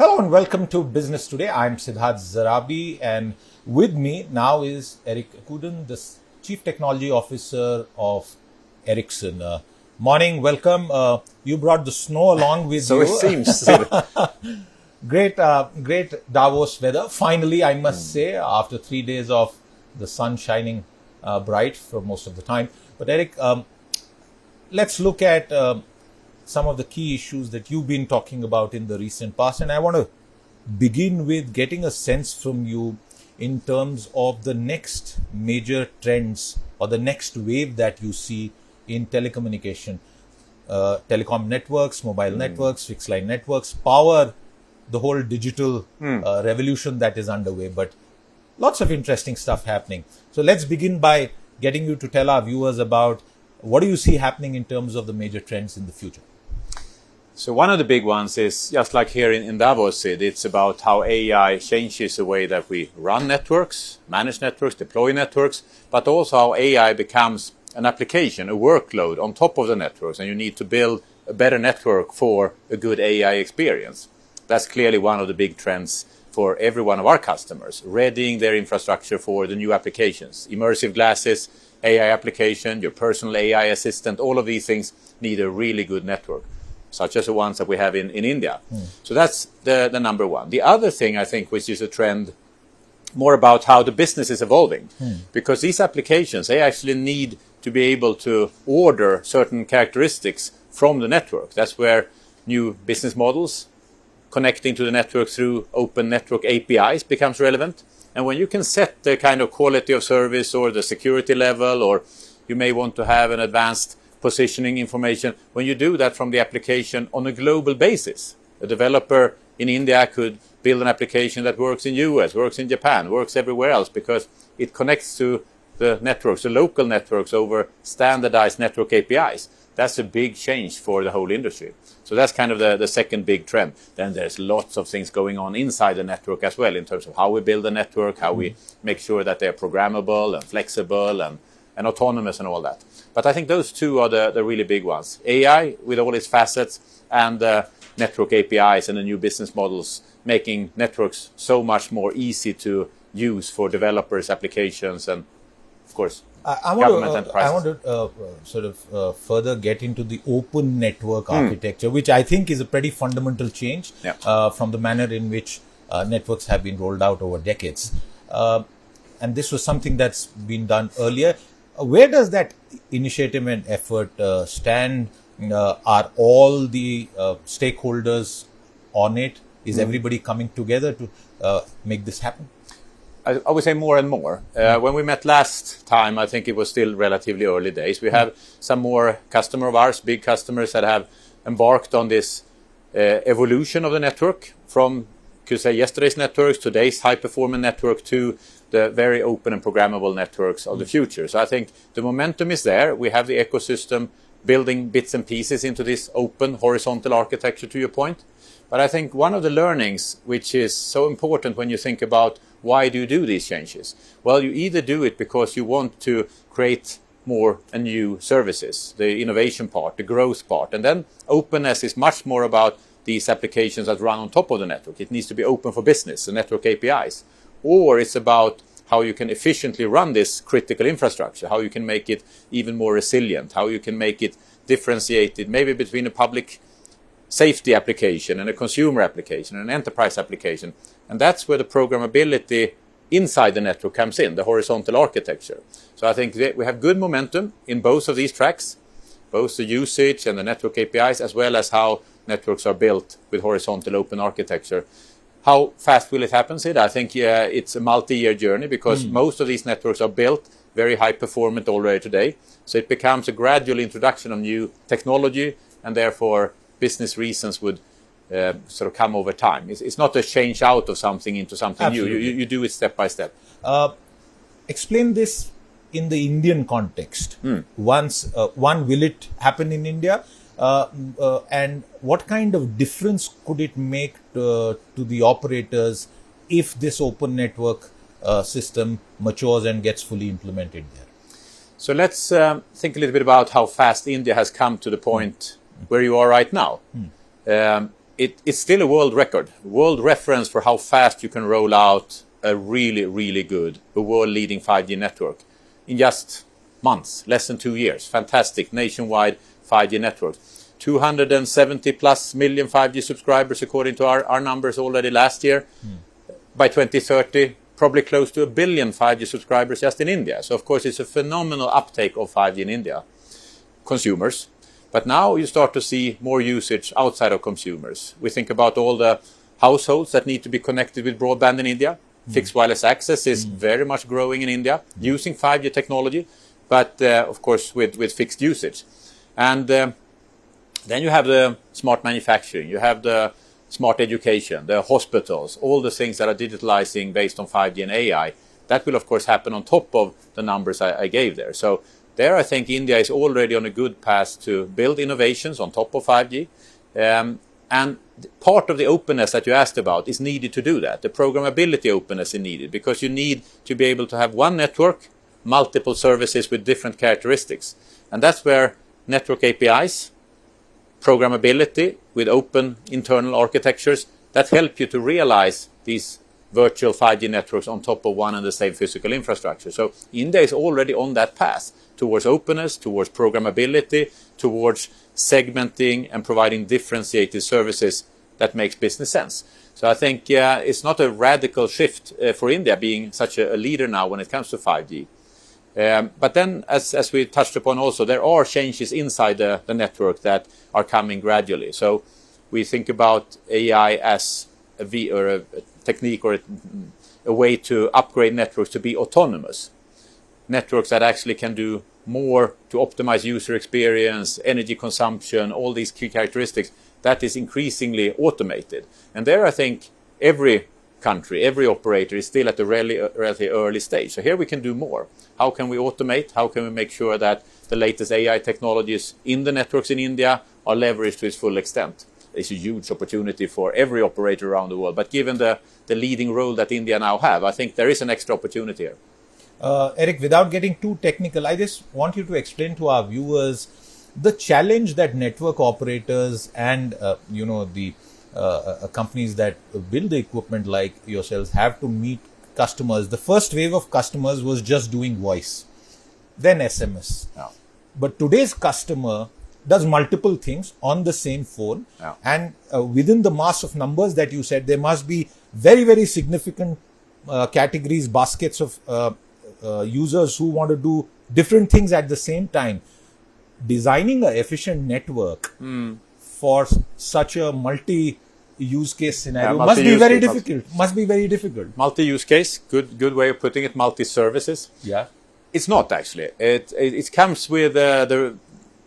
Hello and welcome to Business Today. I'm Siddharth Zarabi, and with me now is Erik Ekudden, the Chief Technology Officer of Ericsson. Morning, welcome. You brought the snow along with so you. So it seems. Great Davos weather. Finally, I must say, after 3 days of the sun shining bright for most of the time. But Erik, let's look at some of the key issues that you've been talking about in the recent past. And I want to begin with getting a sense from you in terms of the next major trends or the next wave that you see in telecommunication. Telecom networks, mobile networks, fixed line networks, power the whole digital revolution that is underway. But lots of interesting stuff happening. So let's begin by getting you to tell our viewers about what do you see happening in terms of the major trends in the future. So one of the big ones is, just like here in Davos, Sid, it's about how AI changes the way that we run networks, manage networks, deploy networks, but also how AI becomes an application, a workload on top of the networks, and you need to build a better network for a good AI experience. That's clearly one of the big trends for every one of our customers, readying their infrastructure for the new applications. Immersive glasses, AI application, your personal AI assistant, all of these things need a really good network, such as the ones that we have in India. So that's the number one. The other thing, I think, which is a trend more about how the business is evolving, because these applications, they actually need to be able to order certain characteristics from the network. That's where new business models connecting to the network through open network APIs becomes relevant. And when you can set the kind of quality of service or the security level, or you may want to have an advanced positioning information, when you do that from the application on a global basis, a developer in India could build an application that works in US, works in Japan, works everywhere else, because it connects to the networks, the local networks, over standardized network APIs. That's a big change for the whole industry. So that's kind of the second big trend. Then there's lots of things going on inside the network as well, in terms of how we build the network, how we make sure that they're programmable and flexible and autonomous and all that. But I think those two are the really big ones. AI with all its facets, and network APIs and the new business models, making networks so much more easy to use for developers, applications, and of course, government enterprises. I want to further get into the open network architecture, which I think is a pretty fundamental change from the manner in which networks have been rolled out over decades. And this was something that's been done earlier. Where does that initiative and effort stand? Are all the stakeholders on it? Is everybody coming together to make this happen? I would say more and more. When we met last time, I think it was still relatively early days. We have some more customer of ours, big customers, that have embarked on this evolution of the network from, could say, yesterday's networks, today's high-performance network, to the very open and programmable networks of the future. So I think the momentum is there. We have the ecosystem building bits and pieces into this open horizontal architecture, to your point. But I think one of the learnings, which is so important when you think about why do you do these changes? Well, you either do it because you want to create more and new services, the innovation part, the growth part. And then openness is much more about these applications that run on top of the network. It needs to be open for business, the network APIs. Or it's about how you can efficiently run this critical infrastructure, how you can make it even more resilient, how you can make it differentiated, maybe between a public safety application and a consumer application and an enterprise application. And that's where the programmability inside the network comes in, the horizontal architecture. So I think we have good momentum in both of these tracks, both the usage and the network APIs, as well as how networks are built with horizontal open architecture. How fast will it happen, Sid? I think it's a multi-year journey, because most of these networks are built very high performant already today. So it becomes a gradual introduction of new technology, and therefore business reasons would sort of come over time. It's not a change out of something into something Absolutely. new. You do it step by step. Explain this in the Indian context. Will it happen in India? And what kind of difference could it make to the operators if this open network system matures and gets fully implemented there? So let's think a little bit about how fast India has come to the point where you are right now. it's still a world record, world reference for how fast you can roll out a really, really good, a world-leading 5G network in just months, less than 2 years. Fantastic nationwide 5G network. 270 plus million 5G subscribers according to our numbers already last year. By 2030, probably close to 1 billion 5G subscribers just in India. So of course it's a phenomenal uptake of 5G in India. Consumers. But now you start to see more usage outside of consumers. We think about all the households that need to be connected with broadband in India. Fixed wireless access is very much growing in India, using 5G technology, but of course with fixed usage. And then you have the smart manufacturing, you have the smart education, the hospitals, all the things that are digitalizing based on 5G and AI. That will of course happen on top of the numbers I gave there. So there I think India is already on a good path to build innovations on top of 5G. And part of the openness that you asked about is needed to do that. The programmability openness is needed because you need to be able to have one network, multiple services with different characteristics. And that's where network APIs, programmability with open internal architectures that help you to realize these virtual 5G networks on top of one and the same physical infrastructure. So India is already on that path towards openness, towards programmability, towards segmenting and providing differentiated services that makes business sense. So I think it's not a radical shift for India being such a leader now when it comes to 5G. But then, as we touched upon also, there are changes inside the network that are coming gradually. So we think about AI as a technique or a way to upgrade networks to be autonomous. Networks that actually can do more to optimize user experience, energy consumption, all these key characteristics, that is increasingly automated. And there I think every country, every operator is still at a relatively early stage. So here we can do more. How can we automate? How can we make sure that the latest AI technologies in the networks in India are leveraged to its full extent? It's a huge opportunity for every operator around the world. But given the leading role that India now have, I think there is an extra opportunity here. Erik, without getting too technical, I just want you to explain to our viewers the challenge that network operators and the companies that build the equipment like yourselves have to meet customers. The first wave of customers was just doing voice, then SMS. Yeah. But today's customer does multiple things on the same phone. Yeah. And within the mass of numbers that you said, there must be very, very significant categories, baskets of users who want to do different things at the same time. Designing an efficient network for such a multi-use case scenario must be very difficult. Must be very difficult. Multi-use case, good way of putting it. Multi-services. Yeah, it's not actually. It comes with the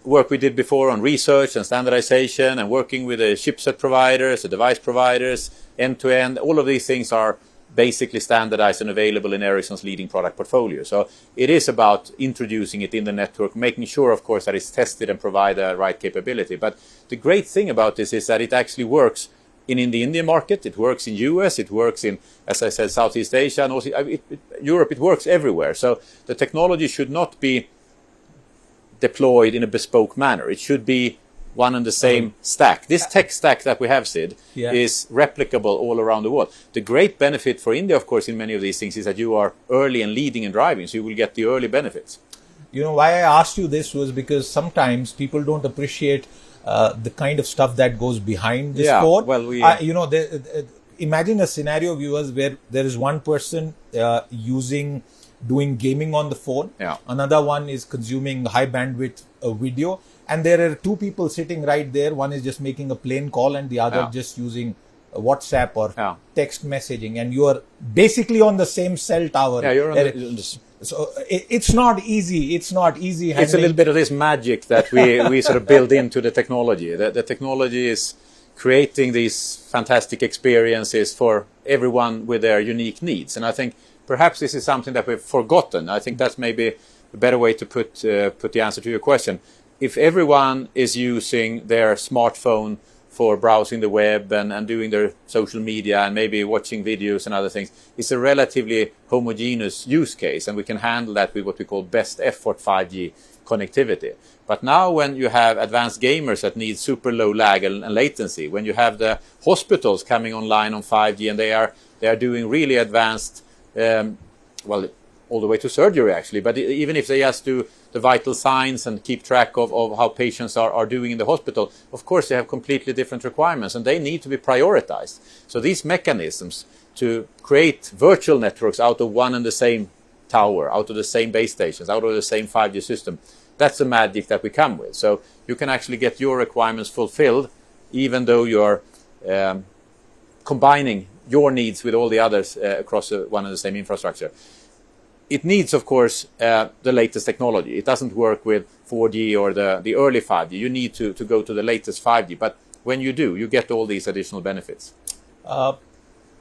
work we did before on research and standardization and working with the chipset providers, the device providers, end-to-end. All of these things are basically standardized and available in Ericsson's leading product portfolio. So it is about introducing it in the network, making sure, of course, that it's tested and provide the right capability. But the great thing about this is that it actually works in the Indian market, it works in US, it works in, as I said, Southeast Asia, and also Europe, it works everywhere. So the technology should not be deployed in a bespoke manner. It should be one and the same stack. This tech stack that we have, Sid, is replicable all around the world. The great benefit for India, of course, in many of these things is that you are early and leading and driving, so you will get the early benefits. You know, why I asked you this was because sometimes people don't appreciate the kind of stuff that goes behind this code. Well, imagine a scenario, viewers, where there is one person doing gaming on the phone. Yeah. Another one is consuming high bandwidth video. And there are two people sitting right there. One is just making a plain call and the other just using WhatsApp or text messaging. And you are basically on the same cell tower. Yeah, you're on the... So it's not easy. It's not easy. It's a little bit of this magic that we sort of build into the technology. The technology is creating these fantastic experiences for everyone with their unique needs. And I think perhaps this is something that we've forgotten. I think that's maybe a better way to put the answer to your question. If everyone is using their smartphone for browsing the web and doing their social media and maybe watching videos and other things, it's a relatively homogeneous use case, and we can handle that with what we call best effort 5G connectivity. But now when you have advanced gamers that need super low lag and latency, when you have the hospitals coming online on 5G and they are doing really advanced, all the way to surgery actually, but even if they just do the vital signs and keep track of how patients are doing in the hospital, of course they have completely different requirements and they need to be prioritized. So these mechanisms to create virtual networks out of one and the same tower, out of the same base stations, out of the same 5G system, that's the magic that we come with. So you can actually get your requirements fulfilled even though you're combining your needs with all the others across one and the same infrastructure. It needs, of course, the latest technology. It doesn't work with 4G or the early 5G. You need to go to the latest 5G. But when you do, you get all these additional benefits.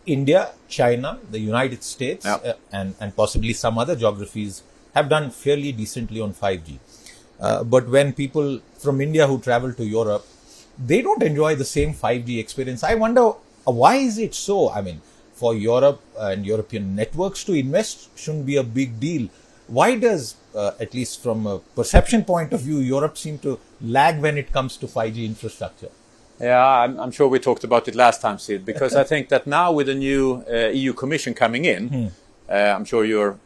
India, China, the United States, and possibly some other geographies have done fairly decently on 5G. But when people from India who travel to Europe, they don't enjoy the same 5G experience. I wonder, why is it so? I mean, for Europe and European networks to invest shouldn't be a big deal. Why does, at least from a perception point of view, Europe seem to lag when it comes to 5G infrastructure? Yeah, I'm sure we talked about it last time, Sid, because I think that now with the new EU Commission coming in, I'm sure you're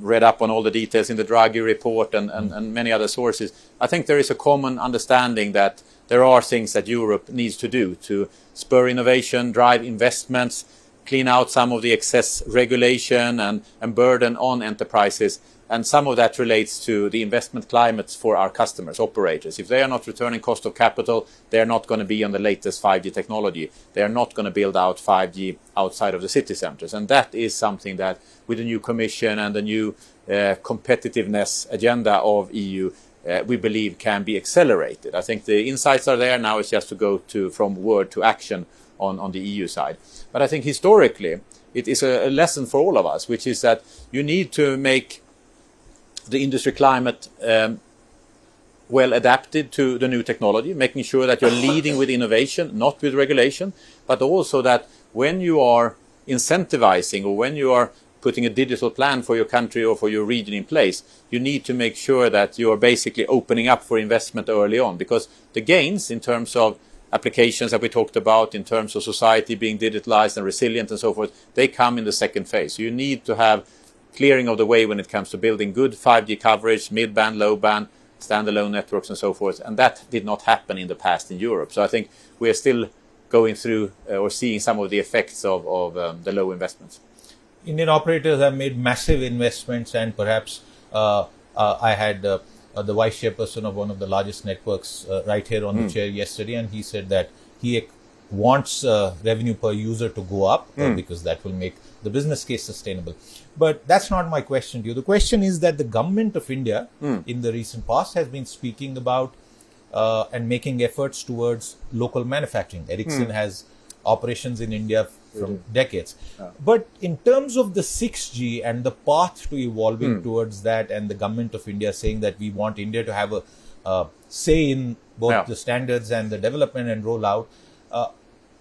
read up on all the details in the Draghi report and many other sources. I think there is a common understanding that there are things that Europe needs to do to spur innovation, drive investments, clean out some of the excess regulation and burden on enterprises. And some of that relates to the investment climates for our customers, operators. If they are not returning cost of capital, they're not going to be on the latest 5G technology. They are not going to build out 5G outside of the city centers. And that is something that with the new commission and the new competitiveness agenda of EU, we believe can be accelerated. I think the insights are there. Now it's just to go from word to action on the EU side. But I think historically, it is a lesson for all of us, which is that you need to make the industry climate well adapted to the new technology, making sure that you're leading with innovation, not with regulation, but also that when you are incentivizing or when you are putting a digital plan for your country or for your region in place, you need to make sure that you are basically opening up for investment early on, because the gains in terms of applications that we talked about, in terms of society being digitalized and resilient and so forth, they come in the second phase. So you need to have clearing of the way when it comes to building good 5G coverage, mid-band, low-band, standalone networks and so forth. And that did not happen in the past in Europe. So I think we are still going through or seeing some of the effects of the low investments. Indian operators have made massive investments, and perhaps I had the vice chairperson of one of the largest networks right here on the chair yesterday, and he said that he wants revenue per user to go up because that will make the business case sustainable. But that's not my question to you. The question is that the government of India in the recent past has been speaking about and making efforts towards local manufacturing. Ericsson has operations in India from decades. But in terms of the 6G and the path to evolving towards that, and the government of India saying that we want India to have a say in both the standards and the development and rollout,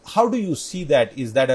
how do you see that? Is that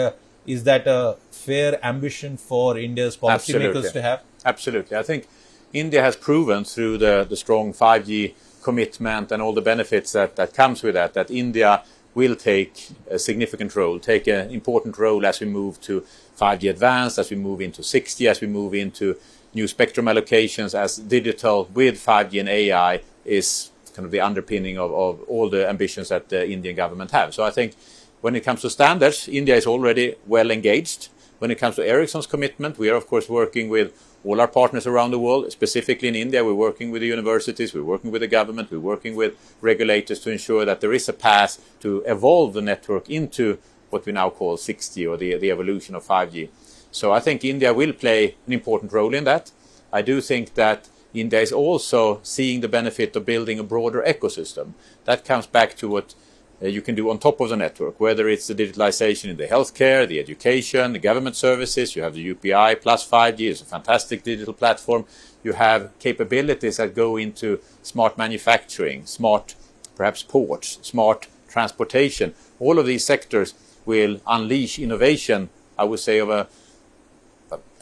a fair ambition for India's policymakers to have? Absolutely. I think India has proven through the strong 5G commitment and all the benefits that comes with that India will take a significant role, take an important role as we move to 5G advanced, as we move into 6G, as we move into new spectrum allocations, as digital with 5G and AI is kind of the underpinning of all the ambitions that the Indian government have. So I think when it comes to standards, India is already well engaged. When it comes to Ericsson's commitment, we are of course working with all our partners around the world. Specifically in India, we're working with the universities, we're working with the government, we're working with regulators to ensure that there is a path to evolve the network into what we now call 6G or the evolution of 5G. So I think India will play an important role in that. I do think that India is also seeing the benefit of building a broader ecosystem. That comes back to what you can do on top of the network, whether it's the digitalization in the healthcare, the education, the government services. You have the UPI plus 5G. It's a fantastic digital platform. You have capabilities that go into smart manufacturing, smart perhaps ports, smart transportation. All of these sectors will unleash innovation, I would say, of a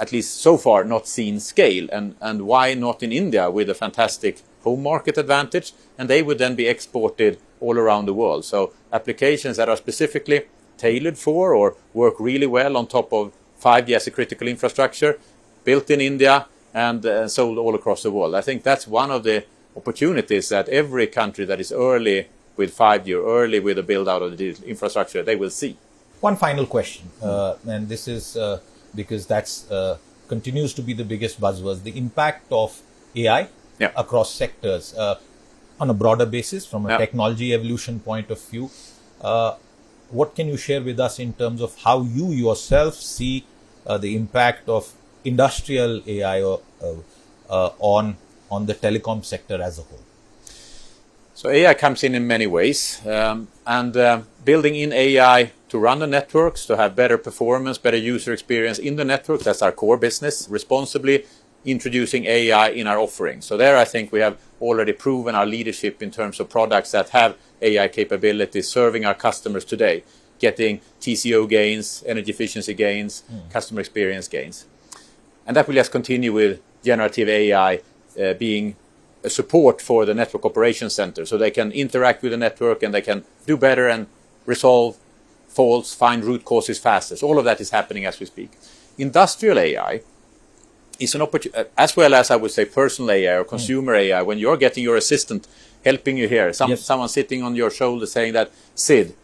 at least so far not seen scale. And why not in India with a fantastic home market advantage, and they would then be exported all around the world. So applications that are specifically tailored for or work really well on top of 5G as a critical infrastructure, built in India and sold all across the world. I think that's one of the opportunities that every country that is early with 5G or early with the build out of the digital infrastructure, they will see. One final question, and this is because that's continues to be the biggest buzzword, the impact of AI across sectors on a broader basis from a technology evolution point of view. What can you share with us in terms of how you yourself see the impact of industrial AI on the telecom sector as a whole? So AI comes in many ways, and building in AI to run the networks, to have better performance, better user experience in the network, that's our core business, responsibly introducing AI in our offering. So there I think we have already proven our leadership in terms of products that have AI capabilities serving our customers today, getting TCO gains, energy efficiency gains, customer experience gains. And that will just continue with generative AI being a support for the network operations center, so they can interact with the network and they can do better and resolve faults, find root causes faster. So all of that is happening as we speak. Industrial AI is an opportunity, as well as I would say personal AI or consumer AI, when you're getting your assistant helping you here, someone sitting on your shoulder saying that, Sid,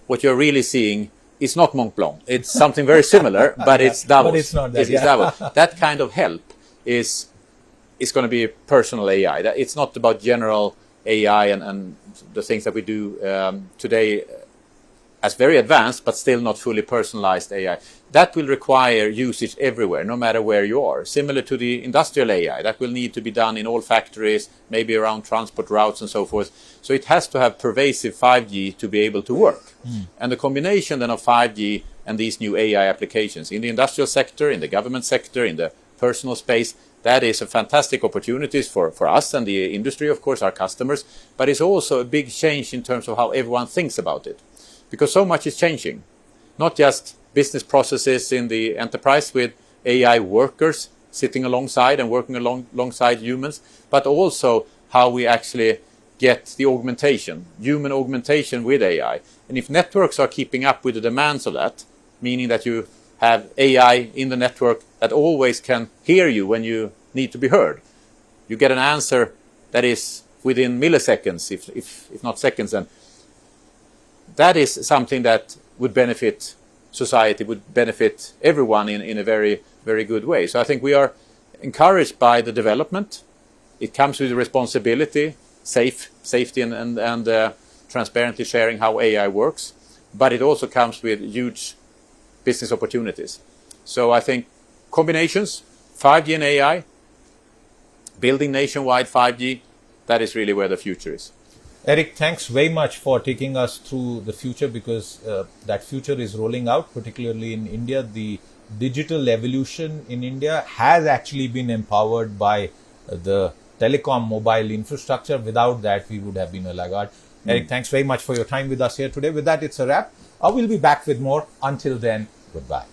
what you're really seeing is not Mont Blanc. It's something very similar, but it's Davos. But it's not that. It's Davos. That kind of help is going to be personal AI. It's not about general AI and the things that we do today as very advanced, but still not fully personalized AI. That will require usage everywhere, no matter where you are. Similar to the industrial AI, that will need to be done in all factories, maybe around transport routes and so forth. So it has to have pervasive 5G to be able to work. And the combination then of 5G and these new AI applications in the industrial sector, in the government sector, in the personal space, that is a fantastic opportunity for us and the industry, of course, our customers, but it's also a big change in terms of how everyone thinks about it. Because so much is changing, not just business processes in the enterprise with AI workers sitting alongside and working alongside humans, but also how we actually get the augmentation, human augmentation with AI. And if networks are keeping up with the demands of that, meaning that you have AI in the network that always can hear you when you need to be heard, you get an answer that is within milliseconds, if not seconds, and that is something that would benefit society, would benefit everyone in a very, very good way. So I think we are encouraged by the development. It comes with responsibility, safety and transparently sharing how AI works, but it also comes with huge business opportunities. So I think combinations, 5G and AI, building nationwide 5G, that is really where the future is. Erik, thanks very much for taking us through the future, because that future is rolling out, particularly in India. The digital evolution in India has actually been empowered by the telecom mobile infrastructure. Without that, we would have been a laggard. Erik, thanks very much for your time with us here today. With that, it's a wrap. I will be back with more. Until then, goodbye.